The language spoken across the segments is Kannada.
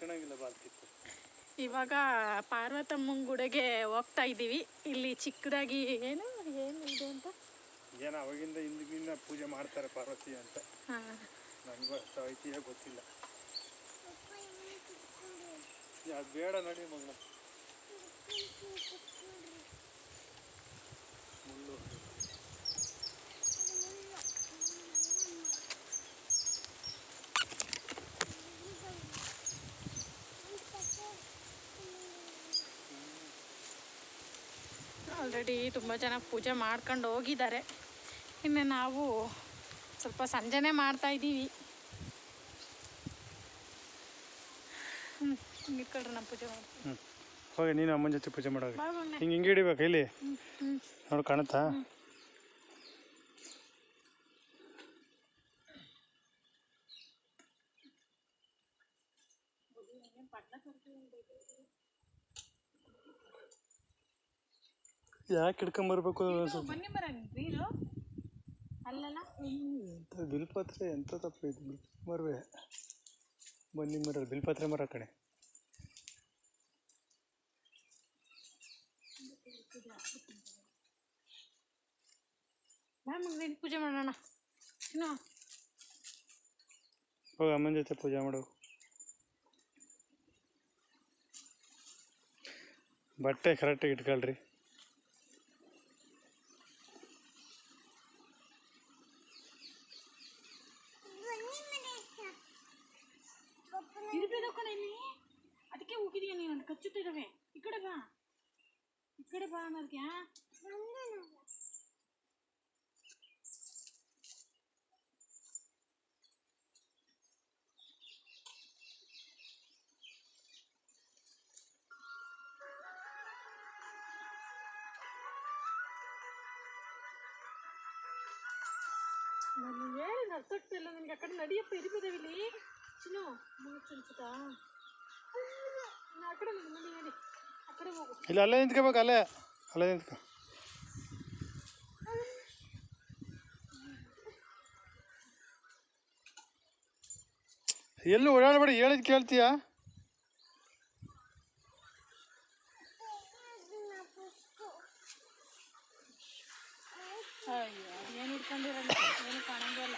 ಕಿತ್ಕೊಳಂಗಿಲ್ಲ ಬಾಲ್ತಿತ್ತು. ಇವಾಗ ಪಾರ್ವತಮ್ಮನ ಗುಡಿಗೆ ಹೋಗ್ತಾ ಇದ್ದೀವಿ. ಇಲ್ಲಿ ಚಿಕ್ಕದಾಗಿ ಏನು ಇದೆ ಅಂತ ಏನೋ ಅವಾಗಿಂದ ಹಿಂದಿನ ಪೂಜೆ ಮಾಡ್ತಾರೆ ಪಾರ್ವತಿ ಅಂತ. ನನಗೂ ಅಷ್ಟು ಐತಿಹ್ಯ ಗೊತ್ತಿಲ್ಲ. ಅದು ಬೇಡ ನಡಿ ಮಗಳ ಮುಳ್ಳು. ಆಲ್ರೆಡಿ ತುಂಬ ಜನ ಪೂಜೆ ಮಾಡ್ಕೊಂಡು ಹೋಗಿದ್ದಾರೆ. ಇನ್ನು ನಾವು ಸ್ವಲ್ಪ ಸಂಜೆನೇ ಮಾಡ್ತಾ ಇದ್ದೀವಿ. ಇಟ್ಕೊಳ್ರಿ ನಮ್ಮ ಪೂಜೆ ಮಾಡ್ತೀವಿ. ಹೋಗಿ ನೀನು ಅಮ್ಮನ ಜೊತೆ ಪೂಜೆ ಮಾಡೋದು. ಹಿಂಗೆ ಹಿಡಿಬೇಕು ಇಲ್ಲಿ ನೋಡಿ ಕಾಣುತ್ತಾ. ಯಾಕೆ ಹಿಡ್ಕೊಂಬರ್ಬೇಕು ಬನ್ನಿ ಬರ ನೀರು ಅಲ್ಲಲ್ಲ ಎಂಥ ಬಿಲ್ಪತ್ರೆ ಎಂಥ ತಪ್ಪು ಇದು. ಮರವೇ ಬನ್ನಿ ಮರ ಬಿಲ್ಪತ್ರೆ ಮರ ಕಡೆ. ಪೂಜೆ ಮಾಡೋಣ. ಹೋಗಿ ಅಮ್ಮನ ಜೊತೆ ಪೂಜೆ ಮಾಡು. ಬಟ್ಟೆ ಕರೆಕ್ಟಾಗಿ ಇಟ್ಕೊಳ್ರಿ. ಅದಕ್ಕೆ ಹೋಗಿದೀಯ ನೀನು ಕಚ್ಚುತ್ತಿದ್ದಾವೆ. ಈ ಕಡೆ ಬಾ ಅನ್ನೋದಕ್ಕೆ ನಾನು ಏನು ಅರ್ಥಕ್ತಿಲ್ಲ ನನಗೆ. ಆ ಕಡೆ ನಡಿಯಪ್ಪ ಇರಿಬಿದಾವಿಲ್ಲಿ ಚಿನ್ನು ಮುನ್ಸುತ್ತಾ ಆ ಕಡೆ ನಡಿ ನಡಿ ಆ ಕಡೆ ಹೋಗು. ಇಲ್ಲ ಅಲ್ಲೇ ನಿಂತ್ಕೋಬೇಕು. ಅಲ್ಲೇ ನಿಂತ್ಕೊ. ಎಲ್ಲೂ ಓಡಾಡಬೇಡ. ಹೇಳಿದ್ ಕೇಳ್ತೀಯಾ? ಅಯ್ಯೋ ಏನು ಹಿಡ್ಕೊಂಡಿರಲ್ಲ, ಏನು ಕಾಣಂಗಿಲ್ಲ.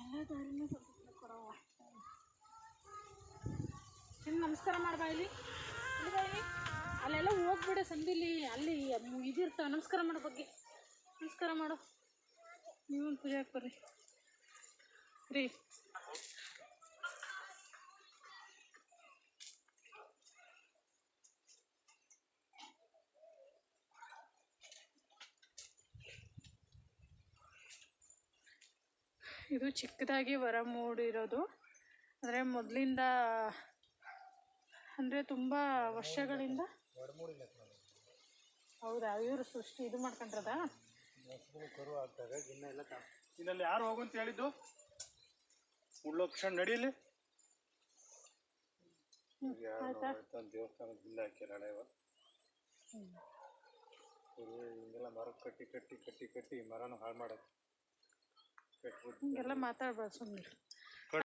ಎಲ್ಲ ದಾರಿನೂ ಸ್ವಲ್ಪ ಕೊಡವ. ಇನ್ನು ನಮಸ್ಕಾರ ಮಾಡ್ಬಾ ಇಲ್ಲಿ ಅಲ್ಲೆಲ್ಲ ಹೋಗ್ಬಿಡ ಸಂದಿಲಿ. ಅಲ್ಲಿ ಇದಿರ್ತಾವ. ನಮಸ್ಕಾರ ಮಾಡೋ ಬಗ್ಗೆ ನಮಸ್ಕಾರ ಮಾಡು. ನೀವೊಂದು ಪೂಜೆ ಹಾಕಿ ಬರ್ರಿ ರೀ. ಇದು ಚಿಕ್ಕದಾಗಿ ಹೊರ ಮೂಡಿರೋದು. ಅಂದರೆ ಮೊದಲಿಂದ ಅಂದರೆ ತುಂಬ ವರ್ಷಗಳಿಂದ. ಹೌದಾ? ಇವರು ಸೃಷ್ಟಿ ಇದು ಮಾಡ್ಕೊಂಡ್ರದ. ಇನ್ನಲ್ಲಿ ಯಾರು ಹೋಗಂತ ಹೇಳಿದ್ದು? ಮುಳ್ಳೋಕ್ಷಣ ನಡೀಲಿ. ದೇವಸ್ಥಾನದಿಂದ ಹಾಕ್ಯಾರ ಹಿಂಗೆಲ್ಲ ಮರ ಕಟ್ಟಿ ಮರನ ಹಾಳು ಮಾಡೋದು. ಹಿಂಗೆಲ್ಲ ಮಾತಾಡ್ಬಾರ್ದು ಸುಮ್ಮನೆ.